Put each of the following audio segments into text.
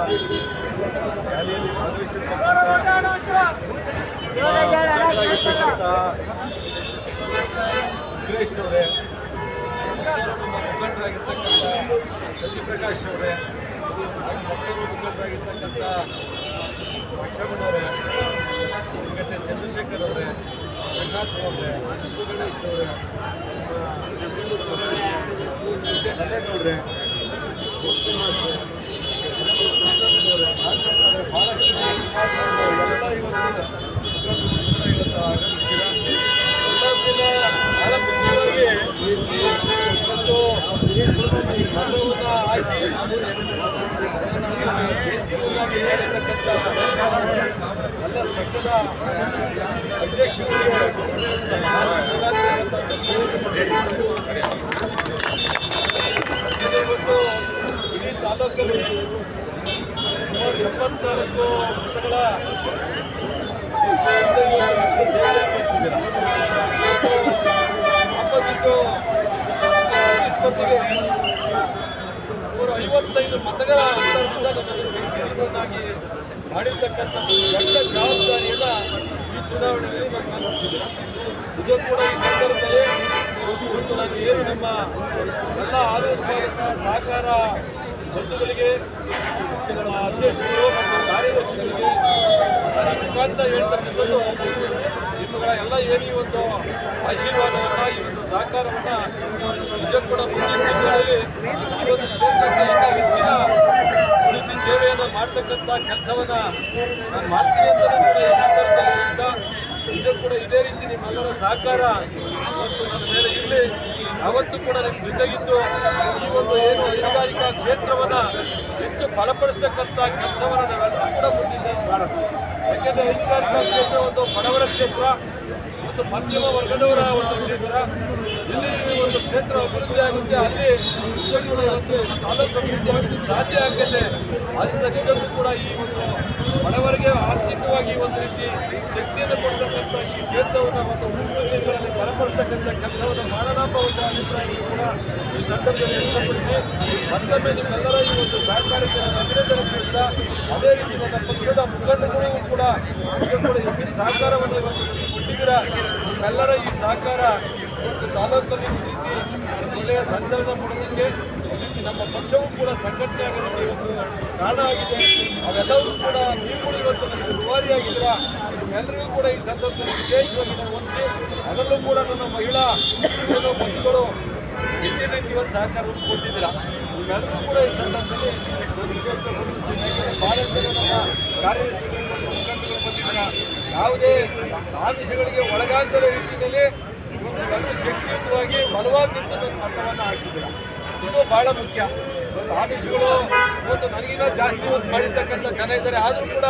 ರ್ಯಾಲಿಯಲ್ಲಿ ಭಾಗವಹಿಸಿರ್ತಕ್ಕಂಥ ಉಗ್ರೇಶ್ ಅವರೇ, ಮತ್ತೋರು ನಮ್ಮ ಮುಖಂಡರಾಗಿರ್ತಕ್ಕಂಥ ಸತ್ಯಪ್ರಕಾಶ್ ಅವರೇ, ಮತ್ತೋರು ಮುಖಂಡರಾಗಿರ್ತಕ್ಕಂಥ ಲಕ್ಷ್ಮಣವರೇ, ಗಟ್ಟೆ ಚಂದ್ರಶೇಖರ್ ಅವರೇ, ರಂಗನಾಥ್ ಅವರೇ, ಗಣೇಶ್ ಅವರೇ, ನಲ್ಲೇಗೌಡ್ರೆ, ಭಾಳಷ್ಟು ಎಲ್ಲ ಇವತ್ತು ಭಾಳ ಮುಖ್ಯವಾಗಿ ಇವತ್ತು ಮತವನ್ನು ಹಾಕಿ ಜೆಸಿಲುಗಾಗಿ ಹೇಳಿರ್ತಕ್ಕಂಥ ಎಲ್ಲ ಸಂಘದ ಅಧ್ಯಕ್ಷರಿಗೆ ಇವತ್ತು ಇಡೀ ತಾಲೂಕಲ್ಲಿ ಸುಮಾರು 74 ಮತಗಳ ಜಯಗಳಿಸಿದ್ದೀರ. ಆಪೋಸಿಟ್ಟು ಸ್ಪರ್ಧೆಗೆ ಸುಮಾರು 55 ಮತಗಳ ಅಂತರದಿಂದ ನನ್ನನ್ನು ಜಯಿಸಿದವನ್ನಾಗಿ ಮಾಡಿರ್ತಕ್ಕಂಥ ದೊಡ್ಡ ಜವಾಬ್ದಾರಿಯನ್ನು ಈ ಚುನಾವಣೆಯಲ್ಲಿ ನಾನು ಅನುಭವಿಸಿದ್ದೇನೆ. ನಿಜ ಕೂಡ ಈ ಸಂದರ್ಭದಲ್ಲಿ ಇವತ್ತು ನಾನು ಏನು ನಮ್ಮ ಎಲ್ಲ ಹಾಲು ಉತ್ಪಾದಕ ಸಹಕಾರ ಬಂಧುಗಳಿಗೆ, ಅಧ್ಯಕ್ಷರು ಮತ್ತು ಕಾರ್ಯದರ್ಶಿಗಳಿಗೆ ನಾನು ಈ ಮುಖಾಂತರ ಹೇಳ್ತಕ್ಕಂಥದ್ದು, ನಿಮ್ಮಗಳ ಎಲ್ಲ ಏನು ಈ ಒಂದು ಆಶೀರ್ವಾದವನ್ನು, ಈ ಒಂದು ಸಹಕಾರವನ್ನು ನಿಜ ಕೂಡ ಮುಂದಿನ ದಿನಗಳಲ್ಲಿ ಈ ಒಂದು ಕ್ಷೇತ್ರಕ್ಕೆ ಹೆಚ್ಚಿನ ಅಭಿವೃದ್ಧಿ ಸೇವೆಯನ್ನು ಮಾಡ್ತಕ್ಕಂಥ ಕೆಲಸವನ್ನು ನಾನು ಮಾಡ್ತೀನಿ ಅಂತ ಈ ಸಂದರ್ಭದಲ್ಲಿ ನಿಜ ಕೂಡ ಇದೇ ರೀತಿ ನಿಮ್ಮೆಲ್ಲರ ಸಹಕಾರ ಇವತ್ತು ನನ್ನ ಮೇಲೆ ಇರಲಿ. ಯಾವತ್ತೂ ಕೂಡ ನಿಮ್ಮ ಜೊತೆಗಿದ್ದು ಈ ಒಂದು ಏನು ಹೈನುಗಾರಿಕಾ ಕ್ಷೇತ್ರವನ್ನು ಹೆಚ್ಚು ಬಲಪಡಿಸ್ತಕ್ಕಂಥ ಕೆಲಸವನ್ನು ನಾವೆಲ್ಲರೂ ಕೂಡ ಮುಂದಿನ ಮಾಡೋದು. ಯಾಕೆಂದರೆ ಹೈನುಗಾರಿಕಾ ಕ್ಷೇತ್ರ ಒಂದು ಬಡವರ ಕ್ಷೇತ್ರ, ಒಂದು ಮಧ್ಯಮ ವರ್ಗದವರ ಒಂದು ಕ್ಷೇತ್ರ. ಎಲ್ಲಿ ಒಂದು ಕ್ಷೇತ್ರ ಅಭಿವೃದ್ಧಿ ಆಗುತ್ತೆ ಅಲ್ಲಿ ನಿಜಕ್ಕೂ ಇವತ್ತು ತಾಲೂಕು ಅಭಿವೃದ್ಧಿ ಆಗೋದಕ್ಕೆ ಸಾಧ್ಯ ಆಗುತ್ತೆ. ಆದ್ದರಿಂದ ನಿಜಕ್ಕೂ ಕೂಡ ಈ ಒಂದು ಬಡವರಿಗೆ ಆರ್ಥಿಕವಾಗಿ ಒಂದು ರೀತಿ ಶಕ್ತಿಯನ್ನು ಕೊಡ್ತಕ್ಕಂಥ ಈ ಕ್ಷೇತ್ರವನ್ನು ಮತ್ತು ಮುಂದಿನ ದಿನಗಳಲ್ಲಿ ಬಲಪಡಿಸ್ತಕ್ಕಂಥ ಕೆಲಸವನ್ನು ಮಾಡೋಣ ಎಂಬ ಒಂದು ಅಭಿಪ್ರಾಯವನ್ನು ಕೂಡ ಈ ಸಂದರ್ಭದಲ್ಲಿ ವ್ಯಕ್ತಪಡಿಸಿ ಮತ್ತೊಮ್ಮೆ ನಿಮ್ಮೆಲ್ಲರ ಈ ಒಂದು ಸಹಕಾರಕ್ಕೆ ನಾನು ಅಭಿನಂದನೆ ತಿಳಿಸ್ತಾ, ಅದೇ ರೀತಿ ನನ್ನ ಪಕ್ಷದ ಮುಖಂಡಗಳಿಗೂ ಕೂಡ ಹೆಚ್ಚಿನ ಸಹಕಾರವನ್ನು ಇವತ್ತು ಕೊಟ್ಟಿದ್ದೀರಾ. ನಿಮ್ಮೆಲ್ಲರ ಈ ಸಹಕಾರ ಇವತ್ತು ತಾಲೂಕಲ್ಲಿ ಈ ರೀತಿ ಒಳ್ಳೆಯ ಸಂಚಲನ ಮಾಡೋದಕ್ಕೆ, ಈ ರೀತಿ ನಮ್ಮ ಪಕ್ಷವೂ ಕೂಡ ಸಂಘಟನೆ ಆಗೋದಕ್ಕೆ ಒಂದು ಕಾರಣ ಆಗಿದೆ. ಅವೆಲ್ಲವೂ ಕೂಡ ನೀವುಗಳು ಇವತ್ತು ನಮಗೆ ದುಬಾರಿಯಾಗಿದ್ದೀರಾ. ನಿಮ್ಮೆಲ್ಲರಿಗೂ ಕೂಡ ಈ ಸಂದರ್ಭದಲ್ಲಿ ವಿಶೇಷವಾಗಿ ನಾವು ಹೊಂದಿಸಿ ಅದರಲ್ಲೂ ಕೂಡ ನನ್ನ ಮಹಿಳಾ ಬಂಧುಗಳು ಹೆಚ್ಚಿನ ರೀತಿ ಇವತ್ತು ಸಹಕಾರವನ್ನು ಕೊಟ್ಟಿದ್ದೀರಾ. ನಿಮ್ಮೆಲ್ಲರೂ ಕೂಡ ಈ ಸಂದರ್ಭದಲ್ಲಿ ಭಾಳ ಜನ ನಮ್ಮ ಕಾರ್ಯದರ್ಶಿಗಳು ಮತ್ತು ಮುಖಂಡರು ಬಂದಿದ್ದೀರಾ. ಯಾವುದೇ ಆಮಿಷಗಳಿಗೆ ಒಳಗಾಗದ ರೀತಿಯಲ್ಲಿ ಇವತ್ತು ಎಲ್ಲರೂ ಶಕ್ತಿಯುತವಾಗಿ ಬಲವಾಗಿ ನಿಂತು ನನ್ನ ಮತವನ್ನು ಹಾಕಿದ್ದೀರಾ. ಇದು ಭಾಳ ಮುಖ್ಯ. ಇವತ್ತು ಆಮಿಷಗಳು ಇವತ್ತು ನನಗಿನ್ನ ಜಾಸ್ತಿ ಇವತ್ತು ಮಾಡಿರ್ತಕ್ಕಂಥ ಜನ ಇದ್ದಾರೆ. ಆದರೂ ಕೂಡ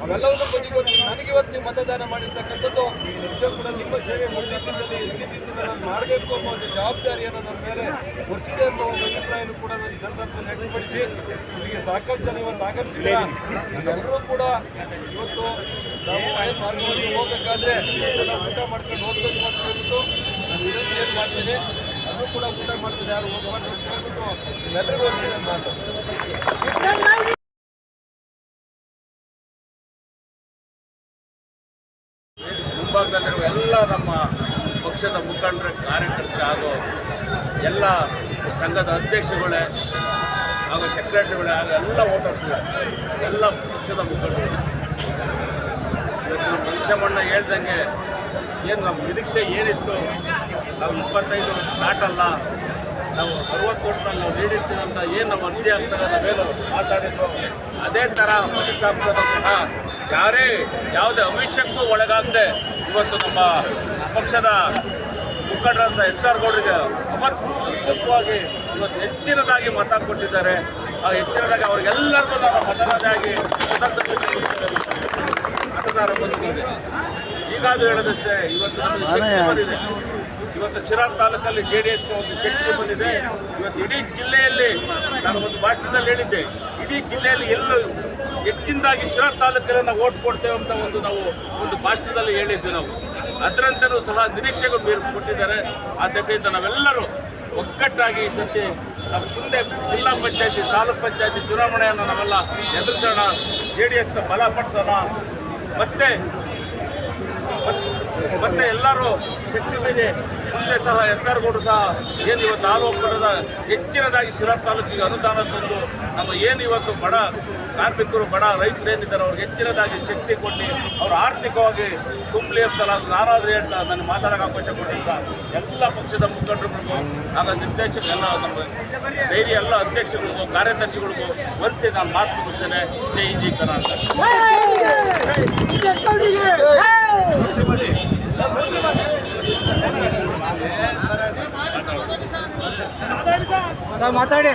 ಅವೆಲ್ಲವನ್ನು ಬದಿಗೊಟ್ಟು ನನಗಿವತ್ತು ನೀವು ಮತದಾನ ಮಾಡಿರ್ತಕ್ಕಂಥದ್ದು ನಿಜ ಕೂಡ ನಿಮ್ಮ ಸೇವೆ ಮುಂದಿನ ದಿನದಲ್ಲಿ ಹೆಚ್ಚಿನ ರೀತಿಯಲ್ಲಿ ನಾನು ಮಾಡಬೇಕು ಅನ್ನೋ ಒಂದು ಜವಾಬ್ದಾರಿಯನ್ನು ನನ್ನ ಮೇಲೆ ಹೊರಿಸಿದೆ ಅನ್ನೋ ಒಂದು ಅಭಿಪ್ರಾಯನೂ ಕೂಡ ನಾನು ಈ ಸಂದರ್ಭದಲ್ಲಿ ವ್ಯಕ್ತಪಡಿಸಿ ಇಲ್ಲಿಗೆ ಸಾಕಷ್ಟು ಜನ ಇವತ್ತು ಆಗಮಿಸಿಲ್ಲ. ನಾವೆಲ್ಲರೂ ಕೂಡ ಇವತ್ತು ನಾವು ಮಾರ್ಗವಾಗಿ ಹೋಗಬೇಕಾದ್ರೆ ಎಲ್ಲ ಊಟ ಮಾಡ್ಕೊಂಡು ಹೋಗ್ಬೇಕು ಅಂತ ಹೇಳ್ಬಿಟ್ಟು ನಾನು ವಿನಂತಿ ಏನು ಮಾಡ್ತೀನಿ, ಅದು ಕೂಡ ಊಟ ಮಾಡ್ತಿದ್ದೆ, ಯಾರು ಹೋಗಬಾರ್ದು ಅಂತ ಹೇಳ್ಬಿಟ್ಟು ಎಲ್ಲರಿಗೂ ಹೆಚ್ಚಿ ನನ್ನ ಮಾತು. ಮುಂಭಾಗದಲ್ಲಿರುವ ಎಲ್ಲ ನಮ್ಮ ಪಕ್ಷದ ಮುಖಂಡರ ಕಾರ್ಯಕರ್ತರು ಹಾಗೂ ಎಲ್ಲ ಸಂಘದ ಅಧ್ಯಕ್ಷಗಳೇ ಹಾಗೂ ಸೆಕ್ರೆಟರಿಗಳೇ ಹಾಗೂ ಎಲ್ಲ ವೋಟರ್ಸ್ಗಳೇ, ಎಲ್ಲ ಪಕ್ಷದ ಮುಖಂಡರು ಇವತ್ತು ಮಂಚಮಣ್ಣ ಹೇಳ್ದಂಗೆ ಏನು ನಮ್ಮ ನಿರೀಕ್ಷೆ ಏನಿತ್ತು, ನಾವು 25 ದಾಟಲ್ಲ, ನಾವು 60 ಕೋಟಿನಲ್ಲಿ ನಾವು ನೀಡಿರ್ತೀವಿ ಅಂತ ಏನು ನಮ್ಮ ಅರ್ಜಿ ಆಗ್ತದೆ ನಾವೇನು ಮಾತಾಡಿದ್ರು, ಅದೇ ಥರ ಫಲಿತಾಂಶನೂ ಸಹ ಯಾವುದೇ ಅಮಿಷಕ್ಕೂ ಒಳಗಾಗದೆ ಇವತ್ತು ನಮ್ಮ ಪಕ್ಷದ ಮುಖಂಡರಂತ SR ಗೌಡರಿಗೆ ಅಮೂಲ್ಯವಾಗಿ ಇವತ್ತು ಹೆಚ್ಚಿನದಾಗಿ ಮತ ಕೊಟ್ಟಿದ್ದಾರೆ. ಆ ಹೆಚ್ಚಿನದಾಗಿ ಅವರಿಗೆಲ್ಲರಿಗೂ ನಮ್ಮ ಮತದಾರರಾಗಿ ಮತದಾರ ಬಂದಿದೆ. ಈಗಾದರೂ ಹೇಳೋದಷ್ಟೇ, ಇವತ್ತು ನಮಗೆ ಶಕ್ತಿ ಬಂದಿದೆ. ಇವತ್ತು ಶಿರಾ ತಾಲೂಕಲ್ಲಿ JDSಗೆ ಒಂದು ಶಕ್ತಿ ಬಂದಿದೆ. ಇವತ್ತು ಇಡೀ ಜಿಲ್ಲೆಯಲ್ಲಿ ನಾನು ಒಂದು ಭಾಷಣದಲ್ಲಿ ಹೇಳಿದ್ದೆ, ಇಡೀ ಜಿಲ್ಲೆಯಲ್ಲಿ ಎಲ್ಲೂ ಹೆಚ್ಚಿನದಾಗಿ ಶಿರಾ ತಾಲೂಕಲ್ಲಿ ನಾವು ಓಟ್ ಕೊಡ್ತೇವೆ ಅಂತ ನಾವು ಒಂದು ಭಾಷಣದಲ್ಲಿ ಹೇಳಿದ್ವಿ. ನಾವು ಅದರಂತೆಯೂ ಸಹ ನಿರೀಕ್ಷೆಗೂ ಮೀರಿ ಕೊಟ್ಟಿದ್ದಾರೆ. ಆ ದೆಸೆಯಿಂದ ನಾವೆಲ್ಲರೂ ಒಗ್ಗಟ್ಟಾಗಿ ಈ ಸತಿ ಮುಂದೆ ಜಿಲ್ಲಾ ಪಂಚಾಯತಿ ತಾಲೂಕ್ ಪಂಚಾಯತಿ ಚುನಾವಣೆಯನ್ನು ನಾವೆಲ್ಲ ಎದುರಿಸೋಣ, JDSನ ಬಲಪಡಿಸೋಣ. ಮತ್ತೆ ಎಲ್ಲರೂ ಶಕ್ತಿ ಮೀರಿ ಮುಂದೆ ಸಹ SR ಗೌಡರು ಸಹ ಏನು ಇವತ್ತು ಹಾಲು ಒಕ್ಕೂಟದ ಹೆಚ್ಚಿನದಾಗಿ ಶಿರಾ ತಾಲೂಕಿಗೆ ಅನುದಾನ ತಂದು ನಮ್ಮ ಏನು ಇವತ್ತು ಬಡ ಕಾರ್ಮಿಕರು ಬಡ ರೈತರು ಏನಿದ್ದಾರೆ ಅವ್ರಿಗೆ ಹೆಚ್ಚಿನದಾಗಿ ಶಕ್ತಿ ಕೊಟ್ಟು ಅವರು ಆರ್ಥಿಕವಾಗಿ ತುಂಬಲಿ ಅಂತಲ್ಲ ನಾನಾದರೂ ಹೇಳ್ತಾ ನನಗೆ ಮಾತಾಡೋಕೆ ಅವಕಾಶ ಕೊಟ್ಟಿಲ್ಲ ಎಲ್ಲ ಪಕ್ಷದ ಮುಖಂಡರುಗಳಿಗೂ ಆಗ ನಿರ್ದೇಶಕರೆಲ್ಲ ನಮ್ಮ ಧೈರ್ಯ ಎಲ್ಲ ಅಧ್ಯಕ್ಷಗಳಿಗೂ ಕಾರ್ಯದರ್ಶಿಗಳಿಗೂ ವಂಚೆ ನಾನು ಮಾತು ಮುಗಿಸ್ತೇನೆ. ಜೈ ಜಿ ಕರ್ನಾಟಕ. ಮಾತಾಡಿ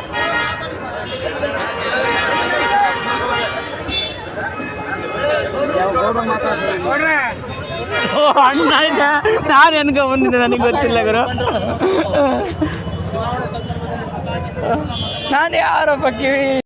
ಅಣ್ಣ ಆಯ್ತಾ ನಾನು ಅನ್ಕೊ ಬಂದಿದ್ದೆ, ನನಗೆ ಗೊತ್ತಿಲ್ಲ ಗುರು. ನಾನು ಯಾರಪ್ಪ ಕಿವಿ